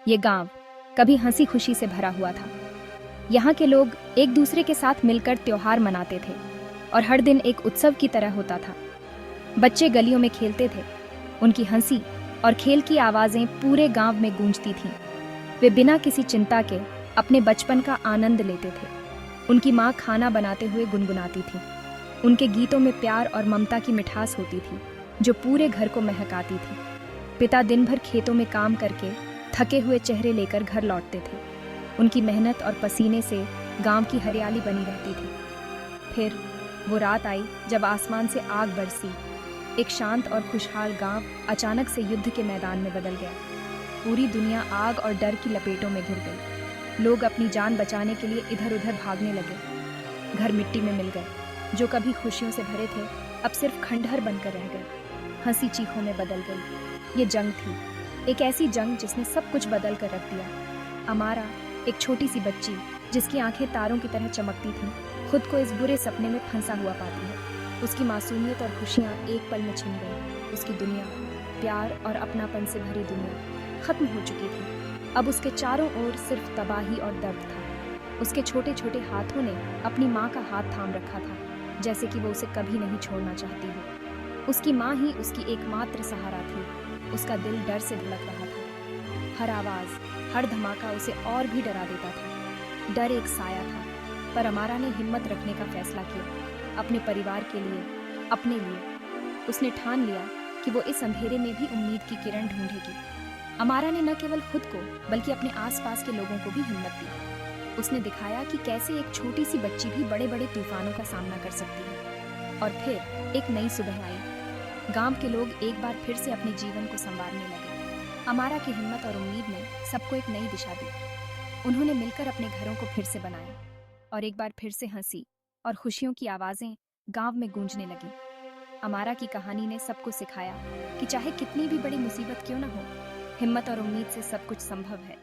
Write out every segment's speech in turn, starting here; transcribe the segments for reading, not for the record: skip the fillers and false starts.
ये गांव कभी हंसी खुशी से भरा हुआ था। यहाँ के लोग एक दूसरे के साथ मिलकर त्योहार मनाते थे और हर दिन एक उत्सव की तरह होता था। बच्चे गलियों में खेलते थे, उनकी हंसी और खेल की आवाज़ें पूरे गांव में गूंजती थीं। वे बिना किसी चिंता के अपने बचपन का आनंद लेते थे। उनकी माँ खाना बनाते हुए गुनगुनाती थी। उनके गीतों में प्यार और ममता की मिठास होती थी जो पूरे घर को महकाती थी। पिता दिन भर खेतों में काम करके थके हुए चेहरे लेकर घर लौटते थे। उनकी मेहनत और पसीने से गांव की हरियाली बनी रहती थी। फिर वो रात आई जब आसमान से आग बरसी। एक शांत और खुशहाल गांव अचानक से युद्ध के मैदान में बदल गया। पूरी दुनिया आग और डर की लपेटों में घिर गई। लोग अपनी जान बचाने के लिए इधर उधर भागने लगे। घर मिट्टी में मिल गए। जो कभी खुशियों से भरे थे अब सिर्फ खंडहर बनकर रह गए। हंसी चीखों में बदल गई। ये जंग थी, एक ऐसी जंग जिसने सब कुछ बदल कर रख दिया। अमारा, एक छोटी सी बच्ची जिसकी आंखें तारों की तरह चमकती थीं, खुद को इस बुरे सपने में फंसा हुआ पाती है। उसकी मासूमियत और खुशियाँ एक पल में छिन गई। उसकी दुनिया, प्यार और अपनापन से भरी दुनिया खत्म हो चुकी थी। अब उसके चारों ओर सिर्फ तबाही और दर्द था। उसके छोटे छोटे हाथों ने अपनी माँ का हाथ थाम रखा था, जैसे कि वो उसे कभी नहीं छोड़ना चाहती हो। उसकी माँ ही उसकी एकमात्र सहारा थी। उसका दिल डर से धड़क रहा था। हर आवाज़, हर धमाका उसे और भी डरा देता था। डर एक साया था, पर अमारा ने हिम्मत रखने का फैसला किया। अपने परिवार के लिए, अपने लिए। उसने ठान लिया कि वो इस अंधेरे में भी उम्मीद की किरण ढूंढेगी। अमारा ने न केवल खुद को बल्कि अपने आसपास के लोगों को भी हिम्मत दी। उसने दिखाया कि कैसे एक छोटी सी बच्ची भी बड़े बड़े तूफानों का सामना कर सकती है। और फिर एक नई सुबह आई। गांव के लोग एक बार फिर से अपने जीवन को संवारने लगे। अमारा की हिम्मत और उम्मीद ने सबको एक नई दिशा दी। उन्होंने मिलकर अपने घरों को फिर से बनाया और एक बार फिर से हंसी और खुशियों की आवाज़ें गांव में गूंजने लगी। अमारा की कहानी ने सबको सिखाया कि चाहे कितनी भी बड़ी मुसीबत क्यों न हो, हिम्मत और उम्मीद से सब कुछ संभव है।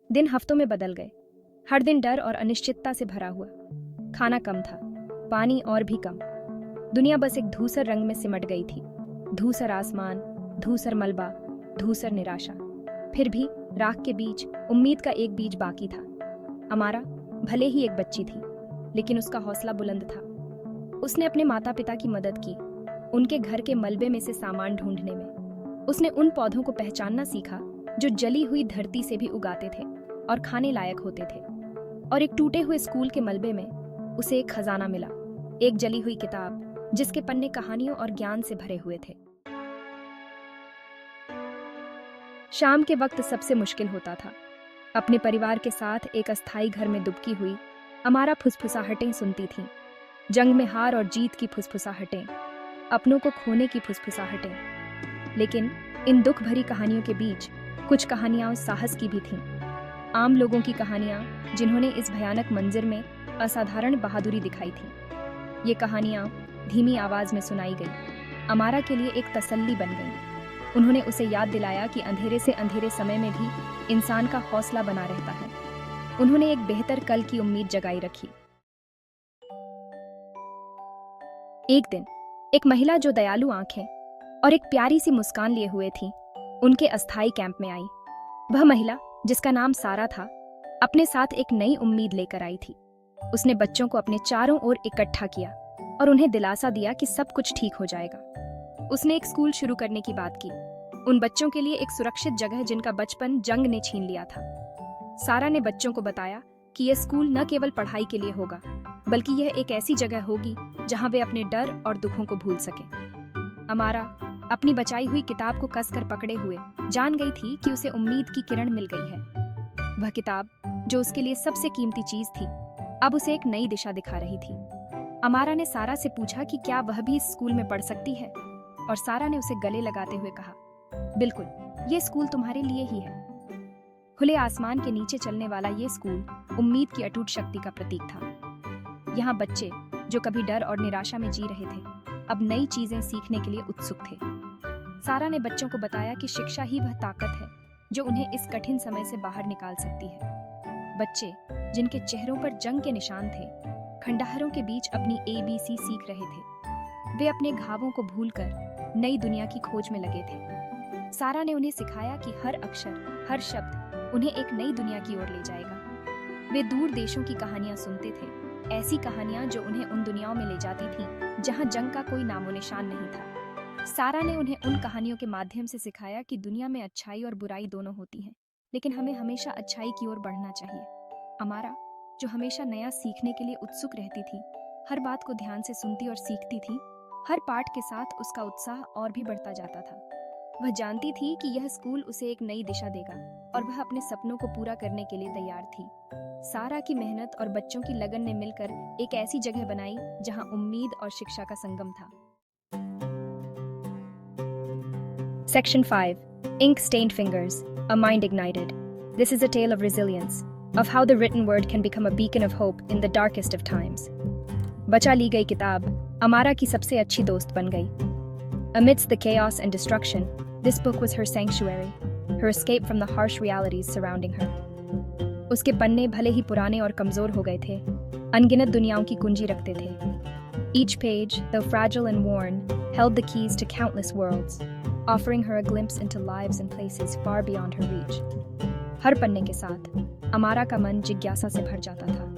दिन हफ्तों में बदल गए। हर दिन डर और अनिश्चितता से भरा हुआ। खाना कम था, पानी और भी कम। दुनिया बस एक धूसर रंग में सिमट गई थी। धूसर आसमान, धूसर मलबा, धूसर निराशा। फिर भी राख के बीच उम्मीद का एक बीज बाकी था। अमारा भले ही एक बच्ची थी, लेकिन उसका हौसला बुलंद था। उसने अपने माता पिता की मदद की, उनके घर के मलबे में से सामान ढूंढने में। उसने उन पौधों को पहचानना सीखा जो जली हुई धरती से भी उगाते थे और खाने लायक होते थे। और एक टूटे हुए स्कूल के मलबे में उसे एक खजाना मिला, एक जली हुई किताब जिसके पन्ने कहानियों और ज्ञान से भरे हुए थे। शाम के वक्त सबसे मुश्किल होता था। अपने परिवार के साथ एक अस्थायी घर में दुबकी हुई अमारा फुसफुसाहटें सुनती थीं। जंग में हार और जीत की फुसफुसाहटें, अपनों को खोने की फुसफुसाहटें। लेकिन इन दुख भरी कहानियों के बीच कुछ कहानियां साहस की भी थीं। आम लोगों की कहानियां जिन्होंने इस भयानक मंजर में असाधारण बहादुरी दिखाई थी। ये कहानियां धीमी आवाज में सुनाई गई, अमारा के लिए एक तसल्ली बन गई। उन्होंने उसे याद दिलाया कि अंधेरे से अंधेरे समय में भी इंसान का हौसला बना रहता है। उन्होंने एक बेहतर कल की उम्मीद जगाई रखी। एक दिन एक महिला जो दयालु आंखें और एक प्यारी सी मुस्कान लिए हुए थी, उनके अस्थायी कैंप में आई। वह महिला, जिसका नाम सारा था, अपने साथ एक नई उम्मीद लेकर आई थी। उसने बच्चों को अपने चारों ओर इकट्ठा किया और उन्हें दिलासा दिया कि सब कुछ ठीक हो जाएगा। उसने एक स्कूल शुरू करने की बात की, उन बच्चों के लिए एक सुरक्षित जगह जिनका बचपन जंग ने छीन लिया था। सारा ने बच्चों को बताया कि यह स्कूल न केवल पढ़ाई के लिए होगा, बल्कि यह एक ऐसी जगह होगी जहां वे अपने डर और दुखों को भूल सकें। अमारा अपनी बचाई हुई किताब को कसकर पकड़े हुए जान गई थी कि उसे उम्मीद की किरण मिल गई है। वह किताब, जो उसके लिए सबसे कीमती चीज थी, अब उसे एक नई दिशा दिखा रही थी। अमारा ने सारा से पूछा कि क्या वह भी इस स्कूल में पढ़ सकती है, और सारा ने उसे गले लगाते हुए कहा, बिल्कुल, ये स्कूल तुम्हारे लिए ही है। खुले आसमान के नीचे चलने वाला ये स्कूल उम्मीद की अटूट शक्ति का प्रतीक था। यहाँ बच्चे जो कभी डर और निराशा में जी रहे थे, अब नई चीजें सीखने के लिए उत्सुक थे। सारा ने बच्चों को बताया कि शिक्षा ही वह ताकत है जो उन्हें इस कठिन समय से बाहर निकाल सकती है। बच्चे जिनके चेहरों पर जंग के निशान थे, खंडहरों के बीच अपनी ABC सीख रहे थे। वे अपने घावों को भूलकर नई दुनिया की खोज में लगे थे। सारा ने उन्हें सिखाया कि हर अक्षर, हर शब्द उन्हें एक नई दुनिया की ओर ले जाएगा। वे दूर देशों की कहानियां सुनते थे, ऐसी कहानियां जो उन्हें उन दुनियाओं में ले जाती थीं जहां जंग का कोई नामो निशान नहीं था। सारा ने उन्हें उन कहानियों के माध्यम से सिखाया कि दुनिया में अच्छाई और बुराई दोनों होती हैं, लेकिन हमें हमेशा अच्छाई की ओर बढ़ना चाहिए। अमारा, जो हमेशा नया सीखने के लिए उत्सुक रहती थी, हर बात को ध्यान से सुनती और सीखती थी। हर पाठ के साथ उसका उत्साह और भी बढ़ता जाता था। वह जानती थी कि यह स्कूल उसे एक नई दिशा देगा और वह अपने सपनों को पूरा करने के लिए तैयार थी। सारा की मेहनत और बच्चों की लगन ने मिलकर एक ऐसी जगह बनाई जहां उम्मीद और शिक्षा का संगम था। Section 5. Ink-stained fingers, a mind ignited. This is a tale of resilience, of how the written word can become a beacon of hope in the darkest of times. बचा ली गई किताब अमारा की सबसे अच्छी दोस्त बन गई। Amidst the chaos and destruction, this book was her sanctuary, her escape from the harsh realities surrounding her. उसके पन्ने भले ही पुराने और कमजोर हो गए थे, अनगिनत दुनियाओं की कुंजी रखते थे। Each page, though fragile and worn, held the keys to countless worlds, offering her a glimpse into lives and places far beyond her reach. हर पन्ने के साथ अमारा का मन जिज्ञासा से भर जाता था।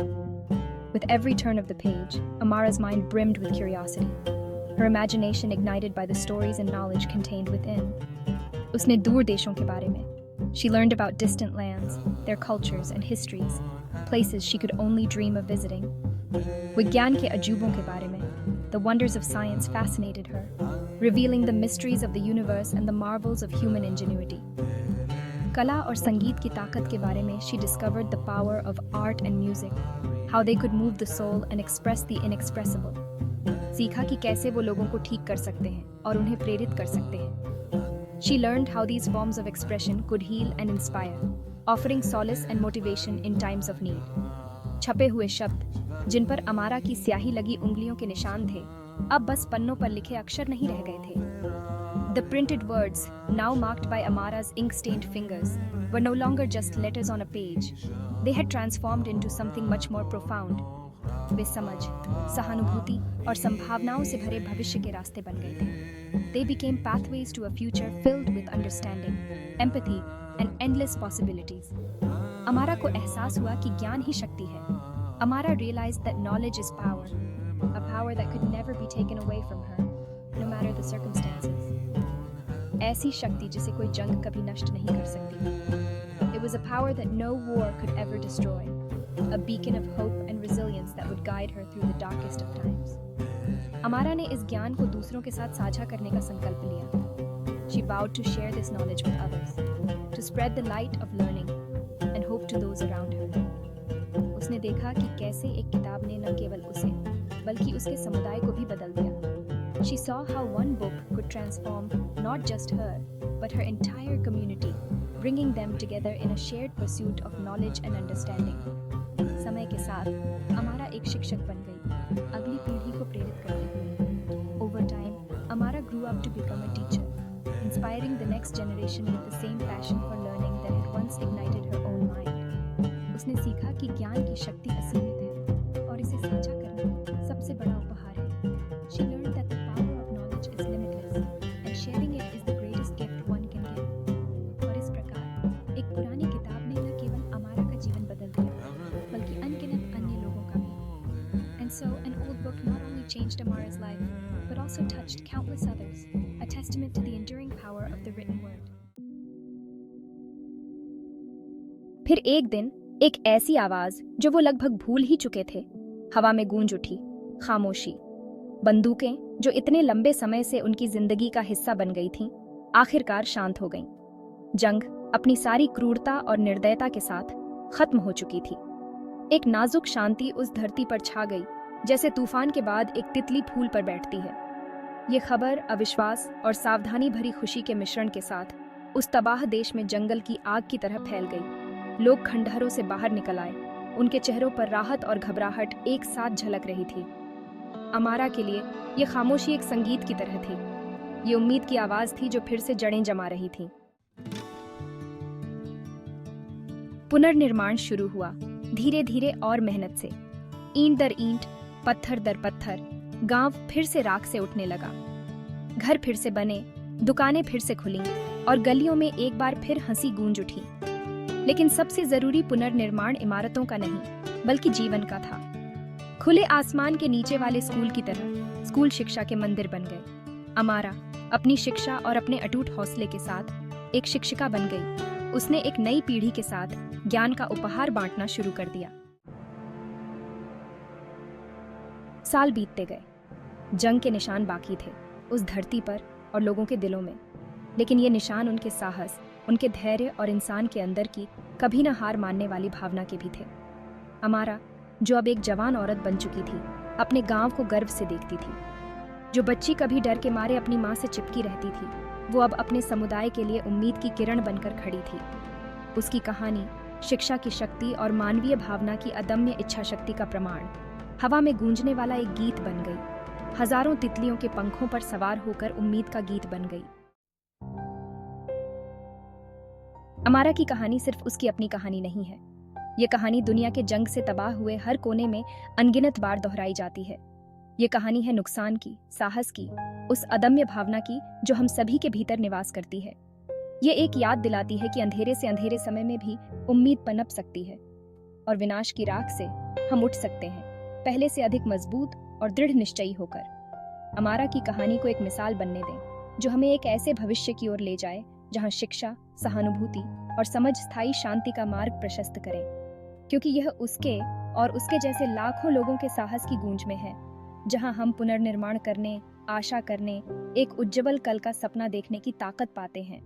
With every turn of the page, Amara's mind brimmed with curiosity, her imagination ignited by the stories and knowledge contained within. उसने दूर देशों के बारे में She learned about distant lands, their cultures and histories, places she could only dream of visiting. विज्ञान के अजूबों के बारे में The wonders of science fascinated her, revealing the mysteries of the universe and the marvels of human ingenuity. कला और संगीत की ताकत के बारे में She discovered the power of art and music, how they could move the soul and express the inexpressible. सीखा कि कैसे वो लोगों को ठीक कर सकते हैं और उन्हें प्रेरित कर सकते हैं। She learned how these forms of expression could heal and inspire, offering solace and motivation in times of need. छपे हुए शब्द, जिन पर अमारा की स्याही लगी उंगलियों के निशान थे, अब बस पन्नों पर लिखे अक्षर नहीं रह गए थे। The printed words, now marked by Amara's ink-stained fingers, were no longer just letters on a page. They had transformed into something much more profound. वे समझ, सहानुभूति और संभावनाओं से भरे भविष्य के रास्ते बन गए थे। They became pathways to a future filled with understanding, empathy, and endless possibilities. अमारा को एहसास हुआ कि ज्ञान ही शक्ति है। Amara realized that knowledge is power, a power that could never be taken away from her, no matter the circumstances. ऐसी शक्ति जिसे कोई जंग कभी नष्ट नहीं कर सकती। It was a power that no war could ever destroy, a beacon of hope and resilience that would guide her through the darkest of times. अमारा ने इस ज्ञान को दूसरों के साथ साझा करने का संकल्प लिया। She vowed to share this knowledge with others, to spread the light of learning and hope to those around her. उसने देखा कि कैसे एक किताब ने न केवल उसे, बल्कि उसके समुदाय को भी बदल दिया। She saw how one book could transform not just her, but her entire community, bringing them together in a shared pursuit of knowledge and understanding. समय के साथ अमारा एक शिक्षक बन गई, अगली पीढ़ी को प्रेरित करते हुए। Over time, Amara grew up to become a teacher, inspiring the next generation with the same passion for learning that had once ignited her own mind. उसने सीखा कि ज्ञान की शक्ति असीमित है और इसे साझा करना सबसे बड़ा उपहार है। She learned that the power of knowledge is limitless, and sharing it is the greatest gift one can give. और इस प्रकार एक पुरानी किताब ने न केवल अमारा का जीवन बदल दिया, बल्कि अनगिनत अन्य लोगों का भी। And so, an old book not only changed Amara's life, but also touched countless others, a testament to the enduring power of the written word. फिर एक दिन एक ऐसी आवाज जो वो लगभग भूल ही चुके थे, हवा में गूंज उठी। खामोशी। बंदूकें जो इतने लंबे समय से उनकी जिंदगी का हिस्सा बन गई थीं, आखिरकार शांत हो गईं। जंग अपनी सारी क्रूरता और निर्दयता के साथ खत्म हो चुकी थी। एक नाजुक शांति उस धरती पर छा गई, जैसे तूफान के बाद एक तितली फूल पर बैठती है। ये खबर अविश्वास और सावधानी भरी खुशी के मिश्रण के साथ उस तबाह देश में जंगल की आग की तरह फैल गई। लोग खंडहरों से बाहर निकल आए, उनके चेहरों पर राहत और घबराहट एक साथ झलक रही थी। अमारा के लिए ये खामोशी एक संगीत की तरह थी। ये उम्मीद की आवाज थी जो फिर से जड़ें जमा रही थी। पुनर्निर्माण शुरू हुआ, धीरे धीरे और मेहनत से। ईंट दर ईंट, पत्थर दर पत्थर, गांव फिर से राख से उठने लगा। घर फिर से बने, दुकानें फिर से खुली, और गलियों में एक बार फिर हंसी गूंज उठी। लेकिन सबसे जरूरी पुनर्निर्माण इमारतों का नहीं, बल्कि जीवन का था। खुले आसमान के नीचे वाले स्कूल की तरह स्कूल शिक्षा के मंदिर बन गए। अमारा अपनी शिक्षा और अपने अटूट हौसले के साथ एक शिक्षिका बन गई। उसने एक नई पीढ़ी के साथ ज्ञान का उपहार बांटना शुरू कर दिया। साल बीतते गए। जंग के निशान बाकी थे उस धरती पर और लोगों के दिलों में, लेकिन ये निशान उनके साहस, उनके धैर्य और इंसान के अंदर की कभी न हार मानने वाली भावना के भी थे। अमारा, जो अब एक जवान औरत बन चुकी थी, अपने गांव को गर्व से देखती थी। जो बच्ची कभी डर के मारे अपनी मां से चिपकी रहती थी, वो अब अपने समुदाय के लिए उम्मीद की किरण बनकर खड़ी थी। उसकी कहानी शिक्षा की शक्ति और मानवीय भावना की अदम्य इच्छा शक्ति का प्रमाण हवा में गूंजने वाला एक गीत बन गई। हजारों तितलियों के पंखों पर सवार होकर उम्मीद का गीत बन गई। अमारा की कहानी सिर्फ उसकी अपनी कहानी नहीं है। ये कहानी दुनिया के जंग से तबाह हुए हर कोने में अनगिनत बार दोहराई जाती है। ये कहानी है नुकसान की, साहस की, उस अदम्य भावना की जो हम सभी के भीतर निवास करती है। ये एक याद दिलाती है कि अंधेरे से अंधेरे समय में भी उम्मीद पनप सकती है और विनाश की राख से हम उठ सकते हैं, पहले से अधिक मजबूत और दृढ़ निश्चयी होकर। अमारा की कहानी को एक मिसाल बनने दें जो हमें एक ऐसे भविष्य की ओर ले जाए जहां शिक्षा, सहानुभूति और समझ स्थायी शांति का मार्ग प्रशस्त करें, क्योंकि यह उसके और उसके जैसे लाखों लोगों के साहस की गूंज में है, जहां हम पुनर्निर्माण करने, आशा करने, एक उज्जवल कल का सपना देखने की ताकत पाते हैं।